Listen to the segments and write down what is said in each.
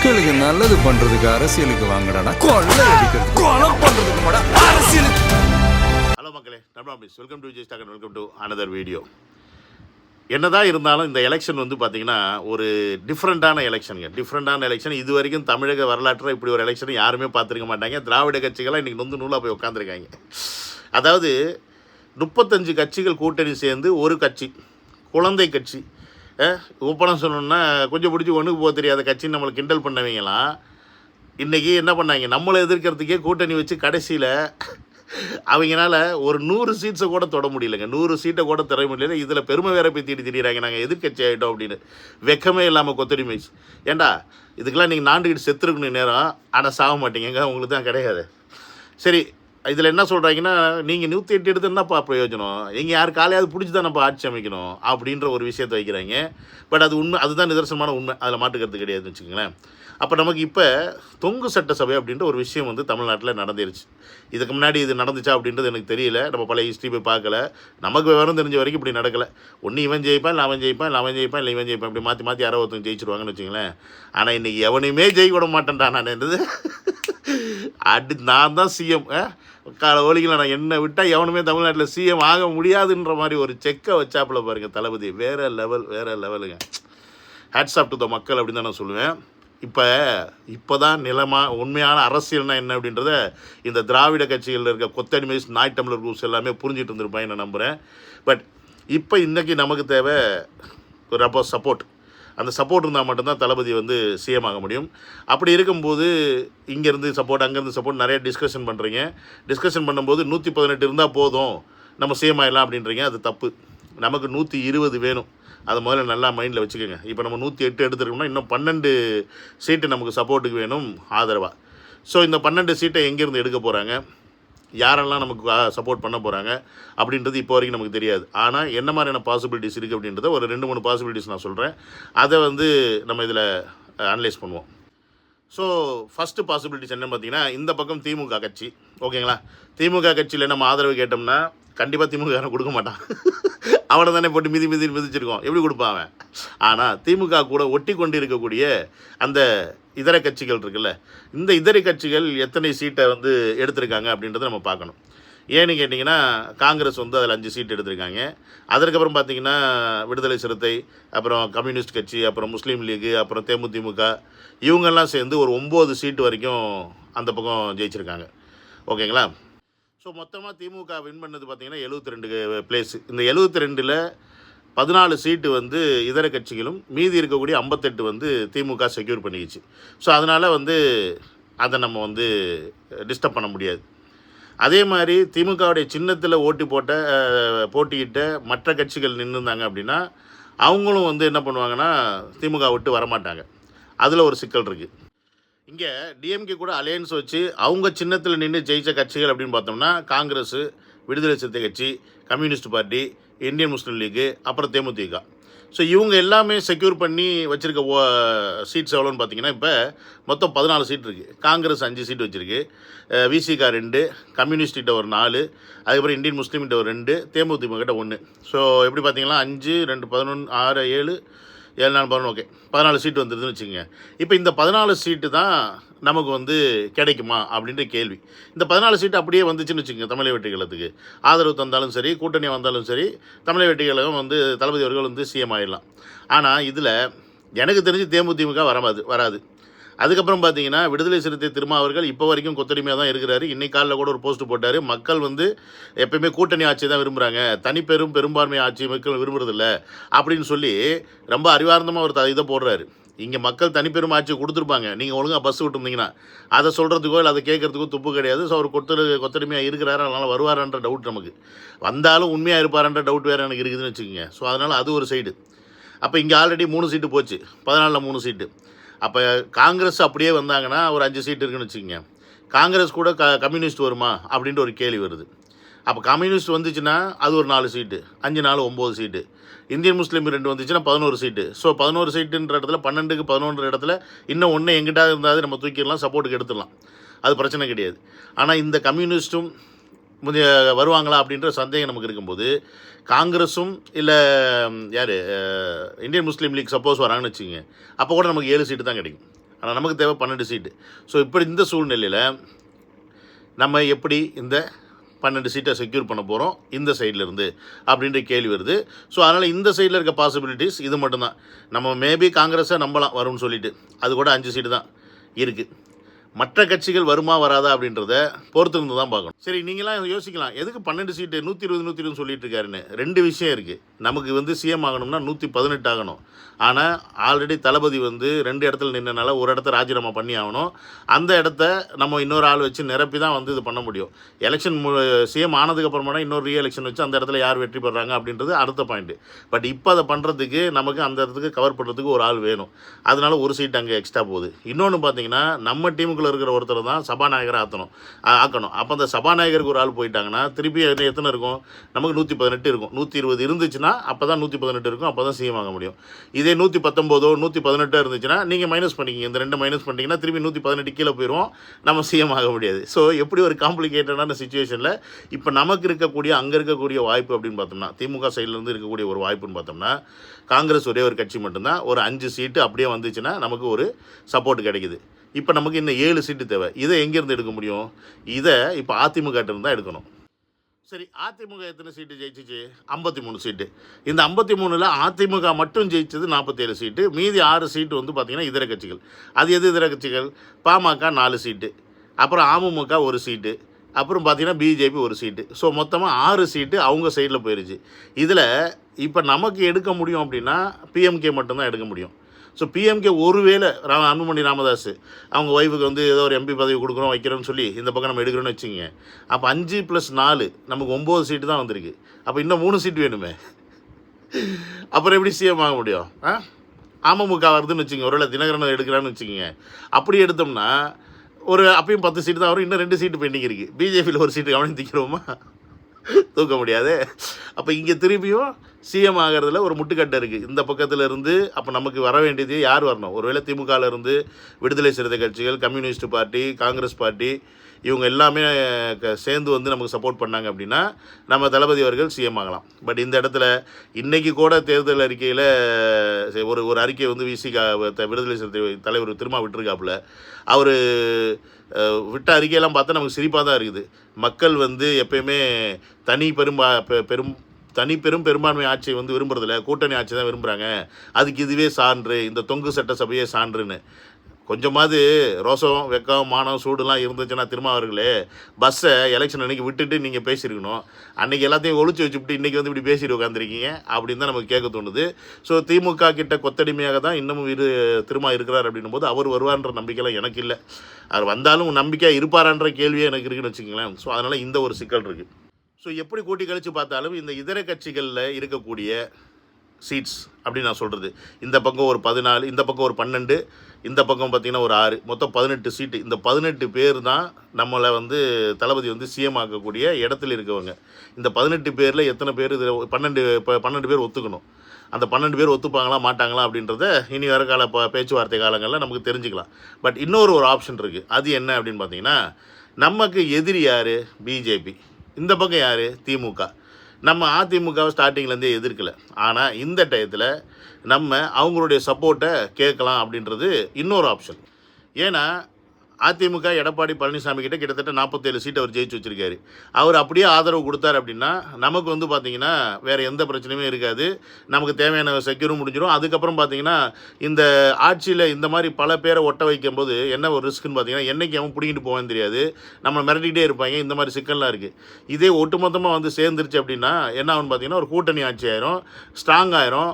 மக்களுக்கு நல்லது பண்றதுக்கு அரசியலுக்கு வாங்கடா, கொள்ளை அடிக்கிறது கொலை பண்றதுக்கு மாடா அரசியலுக்கு. ஹலோ மக்களே, welcome to Vijay stock, welcome to another video. என்னதான் இருந்தாலும் இந்த எலெக்ஷன் வந்து பார்த்தீங்கன்னா ஒரு டிஃப்ரெண்ட்டான எலெக்ஷன். இது வரைக்கும் தமிழக வரலாற்றில் இப்படி ஒரு எலெக்ஷன் யாருமே பார்த்துருக்க மாட்டாங்க. திராவிட கட்சிகள்லாம் இன்றைக்கி நூலாக போய் உட்காந்துருக்காங்க. அதாவது 35 கட்சிகள் கூட்டணி சேர்ந்து ஒரு கட்சி, குழந்தை கட்சி, ஓப்பனாக சொல்லணுன்னா கொஞ்சம் பிடிச்சி ஒன்றுக்கு போக தெரியாத கட்சின்னு நம்மளை கிண்டல் பண்ணவங்களாம் இன்றைக்கி என்ன பண்ணாங்க, நம்மளை எதிர்க்கிறதுக்கே கூட்டணி வச்சு கடைசியில் அவங்களால ஒரு 100 சீட்ஸை கூட தொட முடியலைங்க. 100 சீட்டை கூட தர முடியல. இதில் பெருமை வேற பேத்திட்டு திரியிறாங்க, நாங்கள் எதிர்கட்சி ஆகிட்டோம் அப்படின்னு. வெக்கமே இல்லாமல் கொத்தடிமை. ஏண்டா இதுக்கெல்லாம் நீங்கள் நாண்டுக்கிட்டு செத்துருக்கணும் நேரம், ஆனால் சாக மாட்டீங்க, உங்களுக்கு தான் கிடையாது. சரி, இதில் என்ன சொல்கிறாங்கன்னா, நீங்கள் 108 எடுத்து என்னப்பா பிரயோஜனம், எங்கள் யார் காலையாவது பிடிச்சி தான் நம்ம ஆட்சி அமைக்கணும் அப்படின்ற ஒரு விஷயத்தை வைக்கிறாங்க. பட் அது உண்மை, அதுதான் நிதர்சனமான உண்மை, அதில் மாட்டுக்கிறது கிடையாதுன்னு வச்சுக்கோங்களேன். அப்போ நமக்கு இப்போ தொங்கு சட்டசபை அப்படின்ற ஒரு விஷயம் வந்து தமிழ்நாட்டில் நடந்துருச்சு. இதுக்கு முன்னாடி இது நடந்துச்சா அப்படின்றது எனக்கு தெரியல, நம்ம பழைய ஹிஸ்ட்ரி போய் பார்க்கல. நமக்கு விவரம் தெரிஞ்ச வரைக்கும் இப்படி நடக்கலை. ஒன்று இவன் ஜெயிப்பான், இல்லை அவன் ஜெயிப்பான், இல்லை அவன் ஜெயிப்பான், இல்லை இவன் ஜெயிப்பான், இப்படி மாற்றி மாற்றி யாரோ ஒருத்தவங்க ஜெயிச்சிருவாங்கன்னு வச்சுங்களேன். ஆனால் இன்றைக்கி எவனையுமே ஜெயிக்க விட மாட்டேன்டா நான். என்னது நான் தான் சிஎம், ஒலிக்கல, நான் என்னை விட்டால் எவனுமே தமிழ்நாட்டில் சிஎம் ஆக முடியாதுன்ற மாதிரி ஒரு செக்கை வச்சாப்புல பாருங்கள் தளபதி. வேறு லெவலுங்க. ஹேட்ஸ் ஆஃப் டு த மக்கள் அப்படின்னு தான் நான் சொல்லுவேன். இப்போ தான் உண்மையான அரசியல்னா என்ன அப்படின்றத இந்த திராவிட கட்சிகளில் இருக்க கொத்தடிமைஸ், நாய் டம்ளர் குரூப்ஸ் எல்லாமே புரிஞ்சுட்டு இருந்திருப்பாங்க நான் நம்புகிறேன். பட் இப்போ இன்றைக்கி நமக்கு தேவை ஒரு சப்போர்ட். அந்த சப்போர்ட் இருந்தால் மட்டும்தான் தளபதி வந்து சிஎம் ஆக முடியும். அப்படி இருக்கும்போது இங்கேருந்து சப்போர்ட், அங்கேருந்து சப்போர்ட், நிறைய டிஸ்கஷன் பண்ணுறீங்க. டிஸ்கஷன் பண்ணும்போது 118 இருந்தால் போதும் நம்ம சிஎம் ஆகிடலாம் அப்படின்றீங்க. அது தப்பு. நமக்கு 120 வேணும். அதை முதல்ல நல்லா மைண்டில் வச்சுக்கோங்க. இப்போ நம்ம 108 எடுத்துருக்கோம்னா இன்னும் 12 சீட்டு நமக்கு சப்போர்ட்டுக்கு வேணும் ஆதரவாக. ஸோ இந்த 12 சீட்டை எங்கேருந்து எடுக்க போகிறாங்க, யாரெல்லாம் நமக்கு சப்போர்ட் பண்ண போகிறாங்க அப்படின்றது இப்போ வரைக்கும் நமக்கு தெரியாது. ஆனால் என்ன மாதிரியான பாசிபிலிட்டிஸ் இருக்குது அப்படின்றத ஒரு 2-3 பாசிபிலிட்டிஸ் நான் சொல்கிறேன். அதை வந்து நம்ம இதில் அனலைஸ் பண்ணுவோம். ஸோ ஃபஸ்ட்டு பாசிபிலிட்டிஸ் என்னன்னு பார்த்தீங்கன்னா, இந்த பக்கம் திமுக கட்சி, ஓகேங்களா. திமுக கட்சியில் நம்ம ஆதரவு கேட்டோம்னா கண்டிப்பாக திமுக கொடுக்க மாட்டான். அவனை தானே போட்டு மிதிச்சிருக்கோம், எப்படி கொடுப்பான் அவன். ஆனால் திமுக கூட ஒட்டி கொண்டு இருக்கக்கூடிய அந்த இதர கட்சிகள் இருக்குல்ல, இந்த இதர கட்சிகள் எத்தனை சீட்டை வந்து எடுத்திருக்காங்க அப்படின்றத நம்ம பார்க்கணும். ஏன்னு கேட்டிங்கன்னா, காங்கிரஸ் வந்து அதில் 5 சீட் எடுத்திருக்காங்க. அதற்கப்புறம் பார்த்திங்கன்னா விடுதலை சிறுத்தை, அப்புறம் கம்யூனிஸ்ட் கட்சி, அப்புறம் முஸ்லீம் லீகு, அப்புறம் தேமுதிமுக, இவங்கெல்லாம் சேர்ந்து ஒரு 9 சீட்டு வரைக்கும் அந்த பக்கம் ஜெயிச்சிருக்காங்க, ஓகேங்களா. ஸோ மொத்தமாக திமுக வின் பண்ணது பார்த்திங்கன்னா 72 பிளேஸு. இந்த 72ல் 14 சீட்டு வந்து இதர கட்சிகளும், மீதி இருக்கக்கூடிய 58 வந்து திமுக செக்யூர் பண்ணிக்கிச்சு. ஸோ அதனால் வந்து அதை நம்ம வந்து டிஸ்டர்ப் பண்ண முடியாது. அதே மாதிரி திமுகவுடைய சின்னத்தில் போட்டியிட்ட மற்ற கட்சிகள் நின்றுருந்தாங்க அப்படின்னா அவங்களும் வந்து என்ன பண்ணுவாங்கன்னா திமுக விட்டு வரமாட்டாங்க. அதில் ஒரு சிக்கல் இருக்குது. இங்கே டிஎம்கே கூட அலையன்ஸ் வச்சு அவங்க சின்னத்தில் நின்று ஜெயித்த கட்சிகள் அப்படின்னு பார்த்தோம்னா காங்கிரஸ், விடுதலை சிறுத்தை கட்சி, communist party, Indian Muslim league, அப்புறம் தேமுதிக. ஸோ இவங்க எல்லாமே செக்யூர் பண்ணி வச்சுருக்க சீட்ஸ் எவ்வளோன்னு பார்த்தீங்கன்னா இப்போ மொத்தம் 14 சீட் இருக்குது. காங்கிரஸ் 5 சீட் வச்சுருக்கு, விசிகா 2, கம்யூனிஸ்ட்டிட்ட ஒரு 4, அதுக்கப்புறம் இந்தியன் முஸ்லீம்கிட்ட ஒரு 2, தேமுதிக கிட்ட 1. ஸோ எப்படி பார்த்தீங்கன்னா 5, 2, 11, 6, 7, 7, 4, 11, ஓகே 14 சீட்டு வந்துருதுன்னு வச்சுக்கோங்க. இப்போ இந்த 14 சீட்டு தான் நமக்கு வந்து கிடைக்குமா அப்படின்ற கேள்வி. இந்த 14 சீட்டு அப்படியே வந்துச்சுன்னு வச்சுக்கோங்க, தமிழக வெற்றி கழகத்துக்கு ஆதரவு தந்தாலும் சரி, கூட்டணி வந்தாலும் சரி, தமிழக வெற்றி கழகம் வந்து தளபதி அவர்கள் வந்து சிஎம் ஆகிடலாம். ஆனால் இதில் எனக்கு தெரிஞ்சு தேமுதிக வராது. அதுக்கப்புறம் பார்த்தீங்கன்னா விடுதலை சிறுத்தை திருமாவர்கள் இப்போ வரைக்கும் கொத்தடிமையாக தான் இருக்கிறாரு. இன்னைக்கு காலையில் கூட ஒரு போஸ்ட் போட்டார், மக்கள் வந்து எப்பயுமே கூட்டணி ஆட்சி தான் விரும்புகிறாங்க, பெரும்பான்மை ஆட்சி மக்கள் விரும்புறதில்ல அப்படின்னு சொல்லி ரொம்ப அறிவார்ந்தமாக ஒரு இதை போடுறாரு. இங்கே மக்கள் தனிப்பெரும் ஆட்சி கொடுத்துருப்பாங்க, நீங்கள் ஒழுங்காக பஸ் விட்டுருந்தீங்கன்னா அதை சொல்கிறதுக்கோ இல்லை அதை கேட்குறதுக்கோ துப்பு கிடையாது. ஸோ அவர் கொத்தடிமையாக இருக்கிறாரு, அதனால் வருவாரான்ற டவுட் நமக்கு. வந்தாலும் உண்மையாக இருப்பாரான்ற டவுட் வேறு எனக்கு இருக்குதுன்னு வச்சுக்கோங்க. ஸோ அதனால் அது ஒரு சைடு. அப்போ இங்கே ஆல்ரெடி 3 சீட்டு போச்சு, 14ல் 3 சீட்டு. அப்போ காங்கிரஸ் அப்படியே வந்தாங்கன்னா ஒரு 5 சீட்டு இருக்குன்னு வச்சுக்கோங்க. காங்கிரஸ் கூட கம்யூனிஸ்ட் வருமா அப்படின்ட்டு ஒரு கேள்வி வருது. அப்போ கம்யூனிஸ்ட் வந்துச்சுன்னா அது ஒரு 4 சீட்டு, 5, 4, 9 சீட்டு. இந்தியன் முஸ்லீம் 2 வந்துச்சுன்னா 11 சீட்டு. ஸோ 11 சீட்டுன்ற இடத்துல 12க்கு 11 இடத்துல இன்னும் ஒன்று எங்கிட்ட இருந்தால் நம்ம தூக்கிடலாம், சப்போர்ட்டுக்கு எடுத்துடலாம், அது பிரச்சனை கிடையாது. ஆனால் இந்த கம்யூனிஸ்ட்டும் வருவாங்களா அப்படின்ற சந்தேகம் நமக்கு இருக்கும்போது காங்கிரஸும் இல்லை இந்தியன் முஸ்லீம் லீக் சப்போஸ் வராங்கன்னு வச்சுக்கோங்க, அப்போ கூட நமக்கு 7 சீட்டு தான் கிடைக்கும். ஆனால் நமக்கு தேவை 12 சீட்டு. ஸோ இப்படி இந்த சூழ்நிலையில் நம்ம எப்படி இந்த 12 சீட்டை செக்யூர் பண்ண போகிறோம் இந்த சைட்லேருந்து அப்படின்ற கேள்வி வருது. ஸோ அதனால் இந்த சைடில் இருக்க பாசிபிலிட்டிஸ் இது மட்டும்தான். நம்ம மேபி காங்கிரஸை நம்பலாம் வரும்னு சொல்லிட்டு, அது கூட 5 சீட்டு தான் இருக்குது. மற்ற கட்சிகள் வருமா வராதா அப்படின்றத பொறுத்திருந்து தான் பார்க்கணும். சரி, நீங்களாம் யோசிக்கலாம், எதுக்கு 12 சீட்டு 120 சொல்லிட்டு இருக்காருன்னு. 2 விஷயம் இருக்குது. நமக்கு சிஎம் ஆகணும்னா 118 ஆகணும். ஆனால் ஆல்ரெடி தளபதி 2 இடத்துல நின்றனால ஒரு இடத்த ராஜினாமா பண்ணி ஆகணும். அந்த இடத்த நம்ம இன்னொரு ஆள் வச்சு நிரப்பி தான் இது பண்ண முடியும். எலெக்ஷன் சிஎம் ஆனதுக்கப்புறமா இன்னொரு ரீஎலெக்ஷன் வச்சு அந்த இடத்துல யார் வெற்றி பெறாங்க அப்படின்றது அடுத்த பாயிண்ட்டு. பட் இப்போ அதை பண்ணுறதுக்கு நமக்கு அந்த இடத்துக்கு கவர் பண்ணுறதுக்கு ஒரு ஆள் வேணும். அதனால ஒரு சீட் அங்கே எக்ஸ்ட்ரா போகுது. இன்னொன்று பார்த்தீங்கன்னா, நம்ம டீமுக்கு இருக்கிற ஒருத்தர் தான் சபாநாயகரை ஆக்கணும். அப்போ அந்த சபாநாயகருக்கு ஒரு ஆள் போயிட்டாங்கன்னா திருப்பி எத்தனை இருக்கும்? நமக்கு 118 இருக்கும். 120 இருந்துச்சுன்னா அப்போ தான் 118 இருக்கும். அப்போ தான் சிஎம் ஆக முடியும். இதே 119 118 இருந்துச்சுன்னா நீங்கள் மைனஸ் பண்ணிக்கிங்க. இந்த 2 மைனஸ் பண்ணிட்டீங்கன்னா திருப்பி 118 கீழே போயிடுவோம். நம்ம சிஎம் ஆக முடியாது. ஸோ எப்படி ஒரு காம்ப்ளிகேட்டடான சுச்சுவேஷனில் இப்போ நமக்கு இருக்கக்கூடிய அங்கே இருக்கக்கூடிய வாய்ப்பு அப்படின்னு பார்த்தோம்னா, திமுக சைட்லேருந்து இருக்கக்கூடிய ஒரு வாய்ப்புன்னு பார்த்தோம்னா, காங்கிரஸ் ஒரே ஒரு கட்சி மட்டும்தான். ஒரு 5 சீட்டு அப்படியே வந்துச்சுன்னா நமக்கு ஒரு சப்போர்ட் கிடைக்குது. இப்போ நமக்கு இன்னும் 7 சீட்டு தேவை. இதை எங்கேருந்து எடுக்க முடியும்? இதை இப்போ அதிமுகட்ட இருந்தால் எடுக்கணும். சரி, அதிமுக எத்தனை சீட்டு ஜெயிச்சிச்சு? 53 சீட்டு. இந்த 53ல் அதிமுக மட்டும் ஜெயிச்சது 47 சீட்டு. மீதி 6 சீட்டு பார்த்திங்கன்னா இதர கட்சிகள். அது எது இதர கட்சிகள்? பாமக 4 சீட்டு, அப்புறம் அமமுக 1 சீட்டு, அப்புறம் பார்த்திங்கன்னா பிஜேபி 1 சீட்டு. ஸோ மொத்தமாக 6 சீட்டு அவங்க சைடில் போயிடுச்சு. இதில் இப்போ நமக்கு எடுக்க முடியும் அப்படின்னா பிஎம்கே மட்டும்தான் எடுக்க முடியும். ஸோ பிஎம்கே ஒருவேளை அன்புமணி ராமதாஸ் அவங்க ஒய்ஃபுக்கு ஏதோ ஒரு எம்பி பதவி கொடுக்குறோம் வைக்கிறோன்னு சொல்லி இந்த பக்கம் நம்ம எடுக்கிறோன்னு வச்சுங்க. அப்போ 5 + 4 நமக்கு 9 சீட்டு தான் வந்திருக்கு. அப்போ இன்னும் 3 சீட்டு வேணுமே. அப்புறம் எப்படி சிஎம் ஆக முடியும்? அமமுக வருதுன்னு வச்சுங்க, ஒருவேளை தினகரன் எடுக்கிறான்னு வச்சுக்கிங்க. அப்படி எடுத்தோம்னா அப்பயும் 10 சீட்டு தான் வரும். இன்னும் 2 சீட்டு பெண்டிங் இருக்குது. பிஜேபியில் 1 சீட்டு கவனம் திக்கிறோமா? தூக்க முடியாது. அப்போ இங்கே திரும்பியும் சிஎம் ஆகிறதுல ஒரு முட்டுக்கட்டை இருக்குது இந்த பக்கத்தில் இருந்து. அப்போ நமக்கு வர வேண்டியது யார் வரணும்? ஒருவேளை திமுகவிலேருந்து விடுதலை சிறுத்தை கட்சிகள், கம்யூனிஸ்ட் பார்ட்டி, காங்கிரஸ் பார்ட்டி இவங்க எல்லாமே சேர்ந்து நமக்கு சப்போர்ட் பண்ணாங்க அப்படின்னா நம்ம தளபதி அவர்கள் சிஎம் ஆகலாம். பட் இந்த இடத்துல இன்றைக்கி கூட தேர்தல் அறிக்கையில் ஒரு அறிக்கை விசிகா விடுதலை சிறுத்தை தலைவர் திரும்ப விட்டுருக்காப்புல. அவர் விட்ட அறிக்கையெல்லாம் பார்த்தா நமக்கு சிரிப்பாக தான் இருக்குது. மக்கள் எப்பயுமே பெரும்பான்மை ஆட்சியை விரும்புறதில்ல, கூட்டணி ஆட்சி தான் விரும்புகிறாங்க. அதுக்கு இதுவே சான்று, இந்த தொங்கு சட்டசபையே சான்றுன்னு. கொஞ்சமாவது ரோசம், வெக்கம், மானம், சூடுலாம் இருந்துச்சுன்னா திருமாவர்களே பஸ்ஸை எலெக்ஷன் அன்றைக்கி விட்டுட்டு நீங்கள் பேசியிருக்கணும். அன்றைக்கி எல்லாத்தையும் ஒழிச்சு வச்சுவிட்டு இன்றைக்கி இப்படி பேசிட்டு உட்காந்துருக்கீங்க அப்படின்னு தான் நமக்கு கேட்க தோணுது. ஸோ திமுக கிட்ட கொத்தடிமையாக தான் இன்னமும் திரும்ப இருக்கிறார் அப்படின்னும் போது அவர் வருவார்ன்ற நம்பிக்கைலாம் எனக்கு இல்லை. அவர் வந்தாலும் நம்பிக்கையாக இருப்பாரான்ற கேள்வியே எனக்கு இருக்குன்னு வச்சுக்கங்களேன். ஸோ அதனால் இந்த ஒரு சிக்கல் இருக்குது. ஸோ எப்படி கூட்டி கழித்து பார்த்தாலும் இந்த இதர கட்சிகளில் இருக்கக்கூடிய சீட்ஸ் அப்படின்னு நான் சொல்கிறது, இந்த பக்கம் ஒரு 14, இந்த பக்கம் ஒரு 12, இந்த பக்கம் பார்த்திங்கன்னா ஒரு 6, மொத்தம் 18 சீட்டு. இந்த 18 பேர் தான் நம்மளை தளபதி சிஎம் ஆக்கக்கூடிய இடத்துல இருக்கவங்க. இந்த 18 பேரில் எத்தனை பேர் இதில் 12 பேர் ஒத்துக்கணும். அந்த 12 பேர் ஒத்துப்பாங்களா மாட்டாங்களா அப்படின்றத இனி வர கால பேச்சுவார்த்தை காலங்களில் நமக்கு தெரிஞ்சுக்கலாம். பட் இன்னொரு ஆப்ஷன் இருக்குது. அது என்ன அப்படின்னு பார்த்தீங்கன்னா, நமக்கு எதிரி யார்? பிஜேபி. இந்த பக்கம் யார்? திமுக. நம்ம அதிமுகவை ஸ்டார்டிங்லேருந்தே எதிர்க்கலை. ஆனால் இந்த டயத்தில் நம்ம அவங்களுடைய சப்போர்ட்டை கேட்கலாம் அப்படின்றது இன்னொரு ஆப்ஷன். ஏன்னா அதிமுக எடப்பாடி பழனிசாமி கிட்ட கிட்டத்தட்ட 47 சீட் அவர் ஜெயிச்சு வச்சுருக்காரு. அவர் அப்படியே ஆதரவு கொடுத்தார் அப்படின்னா நமக்கு பார்த்திங்கன்னா வேறு எந்த பிரச்சனையுமே இருக்காது. நமக்கு தேவையான செக்யூரும் முடிஞ்சிடும். அதுக்கப்புறம் பார்த்திங்கன்னா இந்த ஆட்சியில் இந்த மாதிரி பல பேரை ஒட்ட வைக்கும்போது என்ன ஒரு ரிஸ்க்குன்னு பார்த்திங்கன்னா, என்றைக்கு அவன் பிடிங்கிட்டு போவேன்னு தெரியாது. நம்ம மிரட்டிகிட்டே இருப்பாங்க. இந்த மாதிரி சிக்கல்லாம் இருக்குது. இதே ஒட்டுமொத்தமாக சேர்ந்துருச்சு அப்படின்னா என்ன ஆகுன்னு பார்த்திங்கன்னா, ஒரு கூட்டணி ஆட்சி ஆயிரும், ஸ்ட்ராங் ஆயிரும்.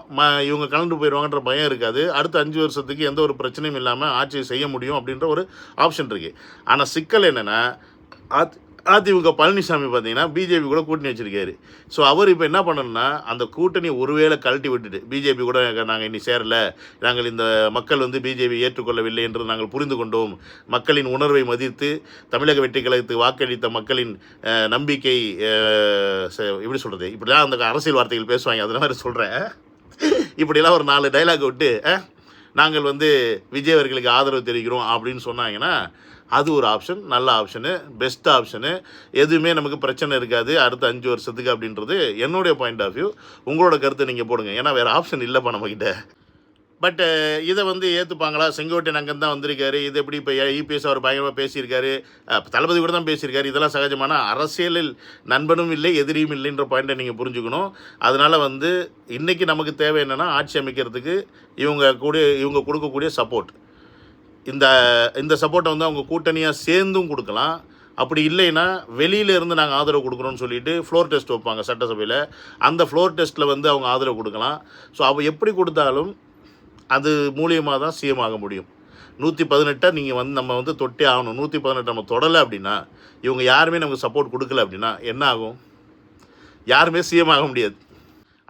இவங்க கலந்து போயிடுவாங்கன்ற பயம் இருக்காது. அடுத்த 5 வருஷத்துக்கு எந்த ஒரு பிரச்சனையும் இல்லாமல் ஆட்சியை செய்ய முடியும் அப்படின்ற ஒரு ஆப்ஷன் இருக்கு. ஆனால் சிக்கல் என்னன்னா, அதிமுக பழனிசாமி பார்த்தீங்கன்னா பிஜேபி கூட கூட்டணி வச்சிருக்காரு. ஸோ அவர் இப்போ என்ன பண்ணணும்னா, அந்த கூட்டணி ஒருவேளை கழட்டி விட்டுட்டு பிஜேபி கூட நாங்கள் இனி சேரலை, நாங்கள் இந்த மக்கள் பிஜேபி ஏற்றுக்கொள்ளவில்லை என்று நாங்கள் புரிந்து கொண்டோம், மக்களின் உணர்வை மதித்து தமிழக வெற்றி கழகத்துக்கு வாக்களித்த மக்களின் நம்பிக்கை எப்படி சொல்கிறது, இப்படிலாம் அந்த அரசியல் வார்த்தைகள் பேசுவாங்க, அதனால மாதிரி சொல்கிறேன். இப்படிலாம் ஒரு 4 டைலாக் விட்டு நாங்கள் விஜய் அவர்களுக்கு ஆதரவு தெரிவிக்கிறோம் அப்படின்னு சொன்னாங்கன்னா அது ஒரு ஆப்ஷன், நல்ல ஆப்ஷனு, பெஸ்ட் ஆப்ஷனு. எதுவுமே நமக்கு பிரச்சனை இருக்காது அடுத்த 5 வருஷத்துக்கு அப்படின்றது என்னுடைய பாயிண்ட் ஆஃப் வியூ. உங்களோட கருத்தை நீங்கள் போடுங்க. ஏன்னா வேறு ஆப்ஷன் இல்லைப்பா நம்மக்கிட்ட. பட் இதை வந்து ஏற்றுப்பாங்களா? செங்கோட்டையன் அங்கே தான் வந்திருக்காரு, இது எப்படி இப்போ இபிஎஸ் அவர் பயங்கரமாக பேசியிருக்காரு, தளபதி கூட தான் பேசியிருக்காரு, இதெல்லாம் சகஜமான அரசியலில் நண்பனும் இல்லை எதிரியும் இல்லைன்ற பாயிண்ட்டை நீங்கள் புரிஞ்சுக்கணும். அதனால் வந்து இன்றைக்கி நமக்கு தேவை என்னென்னா ஆட்சி அமைக்கிறதுக்கு இவங்க கொடுக்கக்கூடிய சப்போர்ட். இந்த சப்போர்ட்டை வந்து அவங்க கூட்டணியாக சேர்ந்தும் கொடுக்கலாம். அப்படி இல்லைன்னா வெளியிலேருந்து நாங்கள் ஆதரவு கொடுக்குறோன்னு சொல்லிட்டு ஃப்ளோர் டெஸ்ட் வைப்பாங்க சட்டசபையில். அந்த ஃப்ளோர் டெஸ்ட்டில் வந்து அவங்க ஆதரவு கொடுக்கலாம். ஸோ அவள் எப்படி கொடுத்தாலும் அது மூலியமாக தான் சிஎம் ஆக முடியும். 118 நீங்கள் வந்து நம்ம வந்து தொட்டே ஆகணும். 118 நம்ம தொடலை அப்படின்னா, இவங்க யாருமே நமக்கு சப்போர்ட் கொடுக்கல அப்படின்னா என்ன ஆகும்? யாருமே சிஎம் ஆக முடியாது.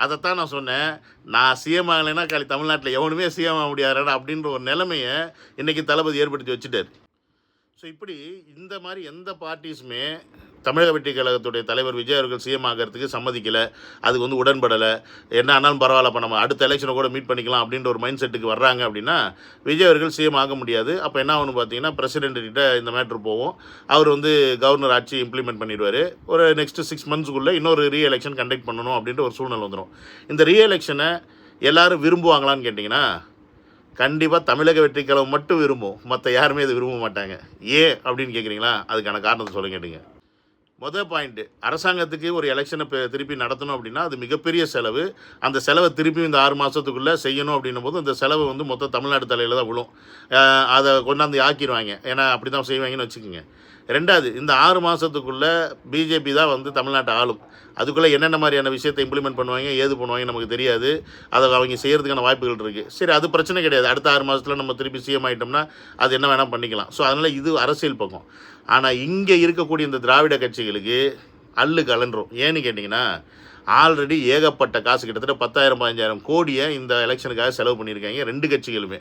அதைத்தான் நான் சொன்னேன், நான் சிஎம் ஆகலைன்னா தமிழ்நாட்டில் எவனுமே சிஎம் ஆக முடியாதுடா அப்படின்ற ஒரு நிலைமையை இன்றைக்கி தளபதி ஏற்படுத்தி வச்சுட்டார். ஸோ இப்படி இந்த மாதிரி எந்த பார்ட்டிஸுமே தமிழக வெற்றி கழகத்துடைய தலைவர் விஜய் அவர்கள் சிஎம் ஆகிறதுக்கு சம்மதிக்கலை, அதுக்கு வந்து உடன்படலை. என்ன ஆனாலும் பரவாயில்ல, அப்போ நம்ம அடுத்த எலெக்ஷனை கூட மீட் பண்ணிக்கலாம் அப்படின்ற ஒரு மைண்ட் செட்டுக்கு வர்றாங்க அப்படின்னா விஜய் அவர்கள் சிஎம் ஆக முடியாது. அப்போ என்ன ஆகும்னு பார்த்தீங்கன்னா, பிரசிடென்ட்கிட்ட இந்த மேட்ரு போவோம். அவர் வந்து கவர்னர் ஆட்சி இம்ப்ளிமெண்ட் பண்ணிடுவார். ஒரு நெக்ஸ்ட்டு 6 மந்த்ஸுக்குள்ளே இன்னொரு ரீஎலெக்ஷன் கண்டக்ட் பண்ணணும் அப்படின்ற ஒரு சூழ்நிலை வந்துடும். இந்த ரீஎலெக்ஷனை எல்லோரும் விரும்புவாங்களான்னு கேட்டிங்கன்னா, கண்டிப்பாக தமிழக வெற்றி கழகம் மட்டும் விரும்பும், மற்ற யாருமே இதை விரும்ப மாட்டாங்க. ஏன் அப்படின்னு கேட்குறீங்களா? அதுக்கான காரணத்தை சொல்ல கேட்டுங்க. மொதல் பாயிண்ட்டு, அரசாங்கத்துக்கு ஒரு எலெக்ஷனை திருப்பி நடத்தணும் அப்படின்னா அது மிகப்பெரிய செலவு. அந்த செலவை திருப்பி இந்த 6 மாதத்துக்குள்ளே செய்யணும் அப்படின்னும் போது அந்த செலவு வந்து மொத்தம் தமிழ்நாடு தலையில் தான் விழும். அதை கொண்டாந்து ஆக்கிடுவாங்க. ஏன்னா அப்படி தான் செய்வாங்கன்னு வச்சுக்கோங்க. 2வது, இந்த 6 மாதத்துக்குள்ளே பிஜேபி தான் வந்து தமிழ்நாட்டை ஆளும். அதுக்குள்ளே என்னென்ன மாதிரியான விஷயத்தை இம்ப்ளிமெண்ட் பண்ணுவாங்க, ஏது பண்ணுவாங்க நமக்கு தெரியாது. அதை அவங்க செய்கிறதுக்கான வாய்ப்புகள் இருக்குது. சரி, அது பிரச்சனை கிடையாது. அடுத்த 6 மாதத்தில் நம்ம திருப்பி சிஎம் ஆகிட்டோம்னா அது என்ன வேணால் பண்ணிக்கலாம். ஸோ அதனால் இது அரசியல் பக்கம். ஆனால் இங்கே இருக்கக்கூடிய இந்த திராவிட கட்சிகளுக்கு அல்லு கலண்டுரும். ஏன்னு கேட்டிங்கன்னா, ஆல்ரெடி ஏகப்பட்ட காசு, கிட்டத்தட்ட 10,000-15,000 கோடியை இந்த எலெக்ஷனுக்காக செலவு பண்ணியிருக்காங்க 2 கட்சிகளுமே.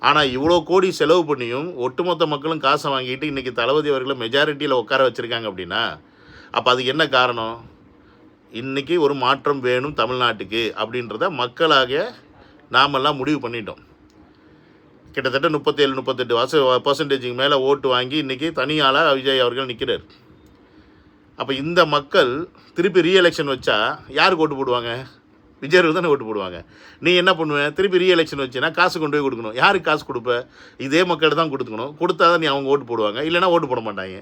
ஆனால் இவ்வளோ கோடி செலவு பண்ணியும் ஒட்டுமொத்த மக்களும் காசை வாங்கிட்டு இன்றைக்கி தளபதி அவர்களை மெஜாரிட்டியில் உட்கார வச்சுருக்காங்க அப்படின்னா, அப்போ அதுக்கு என்ன காரணம்? இன்றைக்கி ஒரு மாற்றம் வேணும் தமிழ்நாட்டுக்கு அப்படின்றத மக்களாக நாமெல்லாம் முடிவு பண்ணிட்டோம். கிட்டத்தட்ட 37-38% மேலே ஓட்டு வாங்கி இன்றைக்கி தனியாளாக விஜய் அவர்கள் நிற்கிறார். அப்போ இந்த மக்கள் திருப்பி ரீஎலெக்ஷன் வச்சா யாருக்கு ஓட்டு போடுவாங்க? விஜய் தானே ஓட்டு போடுவாங்க. நீ என்ன பண்ணுவேன்? திருப்பி ரீஎலெக்ஷன் வச்சுன்னா காசு கொண்டு போய் கொடுக்கணும். யாருக்கு காசு கொடுப்ப? இதே மக்கள் தான் கொடுத்துக்கணும். கொடுத்தா தான் நீ அவங்க ஓட்டு போடுவாங்க, இல்லைனா ஓட்டு போட மாட்டாங்க.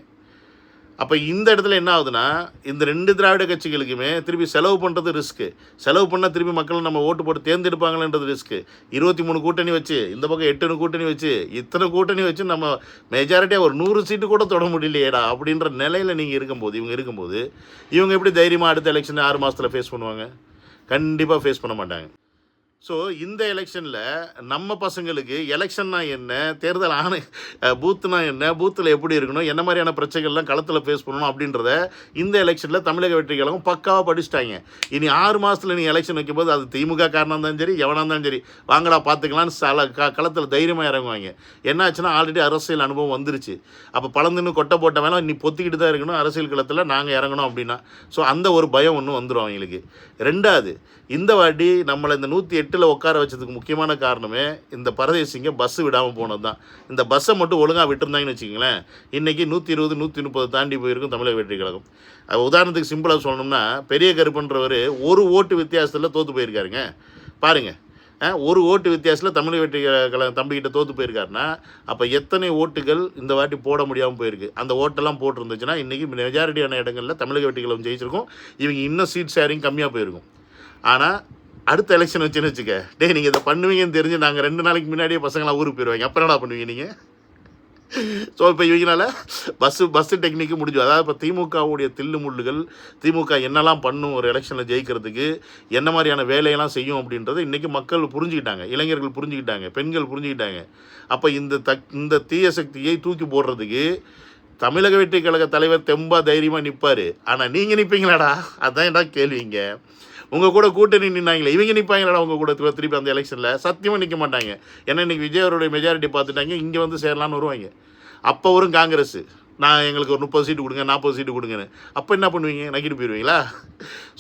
அப்போ இந்த இடத்துல என்ன ஆகுதுன்னா, இந்த 2 திராவிட கட்சிகளுக்குமே திருப்பி செலவு பண்ணுறது ரிஸ்க்கு. செலவு பண்ணால் திருப்பி மக்கள் நம்ம ஓட்டு போட்டு தேர்ந்தெடுப்பாங்களன்றது ரிஸ்க்கு. 23 கூட்டணி வச்சு, இந்த பக்கம் 8 கூட்டணி வச்சு, இத்தனை கூட்டணி வச்சு நம்ம மெஜாரிட்டியாக ஒரு 100 சீட்டு கூட தொட முடியலையேடா அப்படின்ற நிலையில் இவங்க இருக்கும்போது இவங்க எப்படி தைரியமாக அடுத்த எலெக்ஷனை 6 மாதத்தில் ஃபேஸ் பண்ணுவாங்க? கண்டிப்பாக ஃபேஸ் பண்ண மாட்டாங்க. ஸோ இந்த எலெக்ஷனில் நம்ம பசங்களுக்கு எலெக்ஷன்னா என்ன, தேர்தல் பூத்துனா என்ன, பூத்தில் எப்படி இருக்கணும், என்ன மாதிரியான பிரச்சனைகள்லாம் களத்தில் ஃபேஸ் பண்ணணும் அப்படின்றத இந்த எலெக்ஷனில் தமிழக வெற்றி கழகம் பக்காவாக படிச்சுட்டாங்க. இனி 6 மாதத்தில் நீ எலெக்ஷன் வைக்கும்போது அது திமுக காரணம் இருந்தாலும் சரி, எவனாக இருந்தாலும் சரி, வாங்கடா பார்த்துக்கலான்னு களத்தில் தைரியமாக இறங்குவாங்க. என்னாச்சுன்னா, ஆல்ரெடி அரசியல் அனுபவம் வந்துருச்சு. அப்போ பழந்துன்னு கொட்டை போட்ட வேலை நீ பொத்திக்கிட்டு தான் இருக்கணும், அரசியல் களத்தில் நாங்கள் இறங்கணும் அப்படின்னா. ஸோ அந்த ஒரு பயம் ஒன்று வந்துடும் அவங்களுக்கு. 2வது, இந்த வாட்டி நம்மளை இந்த 108 உட்கார வச்சதுக்கு முக்கியமான காரணமே இந்த பரதேசிங்க பஸ்ஸு விடாமல் போனது தான். இந்த பஸ்ஸை மட்டும் ஒழுங்காக விட்டுருந்தாங்கன்னு வச்சுக்கோங்களேன், இன்றைக்கி 120, 130 தாண்டி போயிருக்கும் தமிழக வெற்றி கழகம். உதாரணத்துக்கு சிம்பிளாக சொல்லணும்னா, பெரிய கருப்புன்றவர் ஒரு ஓட்டு வித்தியாசத்தில் தோற்று போயிருக்காருங்க. பாருங்கள், ஒரு ஓட்டு வித்தியாசத்தில் தமிழக வெற்றி கழகம் தம்பிக்கிட்ட தோற்று போயிருக்காருன்னா, அப்போ எத்தனை ஓட்டுகள் இந்த வாட்டி போட முடியாமல் போயிருக்கு. அந்த ஓட்டெல்லாம் போட்டிருந்துச்சுன்னா இன்றைக்கி மெஜாரிட்டியான இடங்களில் தமிழக வெற்றி கழகம் ஜெயிச்சிருக்கும். இவங்க இன்னும் சீட் ஷேரிங் கம்மியாக போயிருக்கும். ஆனால் அடுத்த எலெக்ஷன் வச்சுன்னு வச்சுக்க, நீங்கள் இதை பண்ணுவீங்கன்னு தெரிஞ்சு நாங்கள் 2 நாளைக்கு முன்னாடியே பசங்களாம் ஊருக்கு போயிடுவாங்க. அப்புறம் என்ன பண்ணுவீங்க நீங்கள்? ஸோ இப்போ இவங்களால பஸ்ஸு டெக்னிக்கு முடிஞ்சு. அதாவது இப்போ திமுகவுடைய தில்லு முள்ளுகள், திமுக என்னெல்லாம் பண்ணும் ஒரு எலெக்ஷனில் ஜெயிக்கிறதுக்கு, என்ன மாதிரியான வேலையெல்லாம் செய்யும் அப்படின்றத இன்றைக்கி மக்கள் புரிஞ்சுக்கிட்டாங்க, இளைஞர்கள் புரிஞ்சுக்கிட்டாங்க, பெண்கள் புரிஞ்சுக்கிட்டாங்க. அப்போ இந்த தீய சக்தியை தூக்கி போடுறதுக்கு தமிழக வெற்றி கழக தலைவர் தெம்பா தைரியமாக நிற்பார். ஆனால் நீங்கள் நிற்பீங்களாடா? அதுதான் என்ன கேள்விங்க. உங்கள் கூட கூட்டணி நின்னாங்களே, இவங்க நிற்பாங்களா உங்கள் கூட திருப்பி அந்த எலெக்ஷனில்? சத்தியமாக நிற்க மாட்டாங்க. ஏன்னா இன்றைக்கி விஜய் அவருடைய மெஜாரிட்டி பார்த்துட்டாங்க, இங்கே வந்து சேரலான்னு வருவாங்க. அப்போ வரும் காங்கிரஸ், நான் எங்களுக்கு ஒரு 30 சீட்டு கொடுங்க, 40 சீட்டு கொடுங்கன்னு. அப்போ என்ன பண்ணுவீங்க? நக்கிட்டு போயிடுவீங்களா?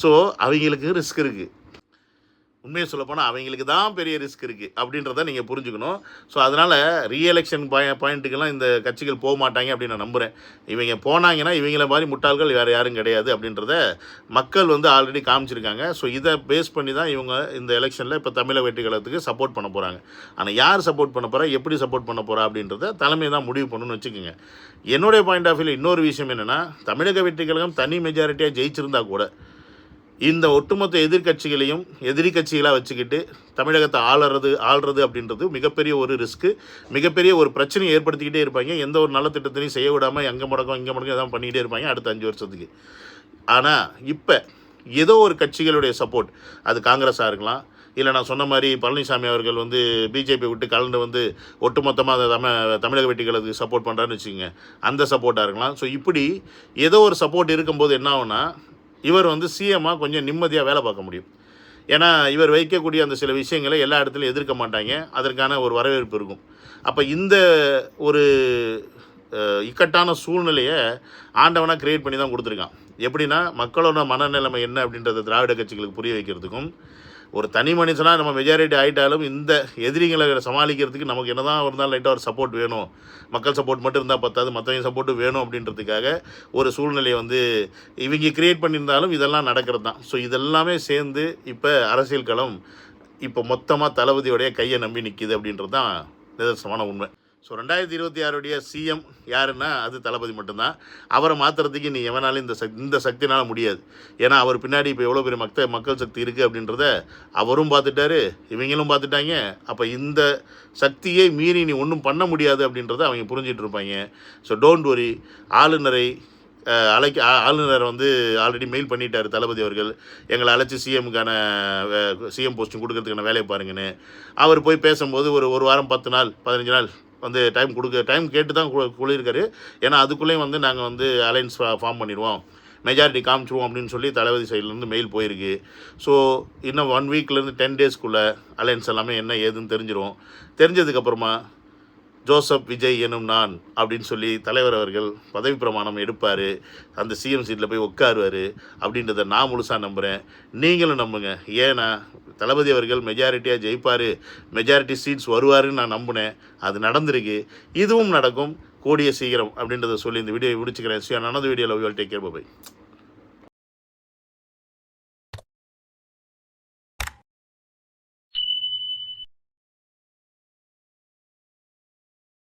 ஸோ அவங்களுக்கு ரிஸ்க் இருக்குது. உண்மையை சொல்லப்போனால் அவங்களுக்கு தான் பெரிய ரிஸ்க் இருக்குது அப்படின்றத நீங்கள் புரிஞ்சுக்கணும். ஸோ அதனால் ரீஎலெக்ஷன் பாயிண்ட்டுக்கெல்லாம் இந்த கட்சிகள் போக மாட்டாங்க அப்படின்னு நான் நம்புகிறேன். இவங்க போனாங்கன்னா இவங்கள மாதிரி முட்டாள்கள் வேறு யாரும் கிடையாது அப்படின்றத மக்கள் வந்து ஆல்ரெடி காமிச்சிருக்காங்க. ஸோ இதை பேஸ் பண்ணி தான் இவங்க இந்த எலெக்ஷனில் இப்போ தமிழக வெற்றி கழகத்துக்கு சப்போர்ட் பண்ண போகிறாங்க. ஆனால் யார் சப்போர்ட் பண்ண போகிறா, எப்படி சப்போர்ட் பண்ண போகிறா அப்படின்றத தலைமை தான் முடிவு பண்ணணும்னு வச்சுக்கோங்க. என்னுடைய பாயிண்ட் ஆஃப் வியூவில் இன்னொரு விஷயம் என்னென்னா, தமிழக வெற்றி கழகம் தனி மெஜாரிட்டியாக ஜெயிச்சிருந்தா கூட இந்த ஒட்டுமொத்த எதிர்கட்சிகளையும் எதிரி கட்சிகளாக வச்சுக்கிட்டு தமிழகத்தை ஆள்றது அப்படின்றது மிகப்பெரிய ஒரு ரிஸ்க்கு, மிகப்பெரிய ஒரு பிரச்சனையை ஏற்படுத்திக்கிட்டே இருப்பாங்க. எந்த ஒரு நல்ல திட்டத்திலையும் செய்ய விடாமல் இங்கே முடக்கம் எதாவது பண்ணிக்கிட்டே இருப்பாங்க அடுத்த 5 வருஷத்துக்கு. ஆனால் இப்போ ஏதோ ஒரு கட்சிகளுடைய சப்போர்ட், அது காங்கிரஸாக இருக்கலாம், இல்லை நான் சொன்ன மாதிரி பழனிசாமி அவர்கள் வந்து பிஜேபி விட்டு கலந்து வந்து ஒட்டுமொத்தமாக தமிழக வெற்றி கழகத்துக்கு சப்போர்ட் பண்ணுறான்னு வச்சுக்கோங்க, அந்த சப்போர்ட்டாக இருக்கலாம். ஸோ இப்படி ஏதோ ஒரு சப்போர்ட் இருக்கும்போது என்ன ஆகுனா, இவர் வந்து சிஎம்மாக கொஞ்சம் நிம்மதியாக வேலை பார்க்க முடியும். ஏன்னா இவர் வைக்கக்கூடிய அந்த சில விஷயங்களை எல்லா இடத்துலையும் எதிர்க்க மாட்டாங்க, அதற்கான ஒரு வரவேற்பு இருக்கும். அப்போ இந்த ஒரு இக்கட்டான சூழ்நிலையை ஆண்டவனாக க்ரியேட் பண்ணி தான் கொடுத்துருக்கான். எப்படின்னா, மக்களோட மனநிலைமை என்ன அப்படின்றத திராவிட கட்சிகளுக்கு புரிய வைக்கிறதுக்கும், ஒரு தனி மனுஷனாக நம்ம மெஜாரிட்டி ஆகிட்டாலும் இந்த எதிரிகளை சமாளிக்கிறதுக்கு நமக்கு என்ன தான் இருந்தாலும் லைட்டாக ஒரு சப்போர்ட் வேணும், மக்கள் சப்போர்ட் மட்டும் இருந்தால் பத்தாது, மற்றவங்க சப்போர்ட்டும் வேணும் அப்படின்றதுக்காக ஒரு சூழ்நிலையை வந்து இவங்க க்ரியேட் பண்ணியிருந்தாலும் இதெல்லாம் நடக்கிறது தான். ஸோ இதெல்லாமே சேர்ந்து இப்போ அரசியல் களம் இப்போ மொத்தமாக தளபதியோடைய கையை நம்பி நிற்கிது அப்படின்றது தான் நிதர்சனமான உண்மை. ஸோ 2026 சிஎம் யாருன்னா அது தளபதி மட்டும்தான். அவரை மாற்றுறதுக்கு நீ எவனாலும் இந்த சக்தினால் முடியாது. ஏன்னா அவர் பின்னாடி இப்போ எவ்வளோ பெரிய மக்கள் சக்தி இருக்குது அப்படின்றத அவரும் பார்த்துட்டாரு, இவங்களும் பார்த்துட்டாங்க. அப்போ இந்த சக்தியை மீறி நீ ஒன்றும் பண்ண முடியாது அப்படின்றத அவங்க புரிஞ்சிட்டு இருப்பாங்க. So don't worry. ஆளுநர் வந்து ஆல்ரெடி மெயில் பண்ணிட்டார் தளபதி அவர்கள், எங்களை அழைச்சி சிஎம் போஸ்டிங் கொடுக்கறதுக்கான வேலையை பாருங்கன்னு. அவர் போய் பேசும்போது ஒரு வாரம் 10 நாள் 15 நாள் வந்து டைம் கேட்டு தான் சொல்லியிருக்காரு. ஏன்னா அதுக்குள்ளேயும் வந்து நாங்கள் வந்து அலைன்ஸ் ஃபார்ம் பண்ணிடுவோம், மெஜாரிட்டி காமிச்சிருவோம் அப்படின்னு சொல்லி தளபதி சைட்லேருந்து மெயில் போயிருக்கு. ஸோ இன்னும் 1 வீக்லேருந்து 10 டேஸ்க்குள்ளே அலைன்ஸ் எல்லாமே என்ன ஏதுன்னு தெரிஞ்சிடும். தெரிஞ்சதுக்கப்புறமா ஜோசப் விஜய் எனும் நான் அப்படின்னு சொல்லி தலைவர் அவர்கள் பதவி பிரமாணம் எடுப்பார், அந்த சிஎம் சீட்டில் போய் உட்காருவார் அப்படின்றத நான் முழுசாக நம்புகிறேன். நீங்களும் நம்புங்க. ஏன்னா தளபதி அவர்கள் மெஜாரிட்டியாக ஜெயிப்பார், மெஜாரிட்டி சீட்ஸ் வருவாருன்னு நான் நம்பினேன். அது நடந்திருக்கு, இதுவும் நடக்கும் கூடிய சீக்கிரம் அப்படின்றத சொல்லி இந்த வீடியோவை முடிச்சுக்கிறேன். So another video, love you all, take care, bye bye.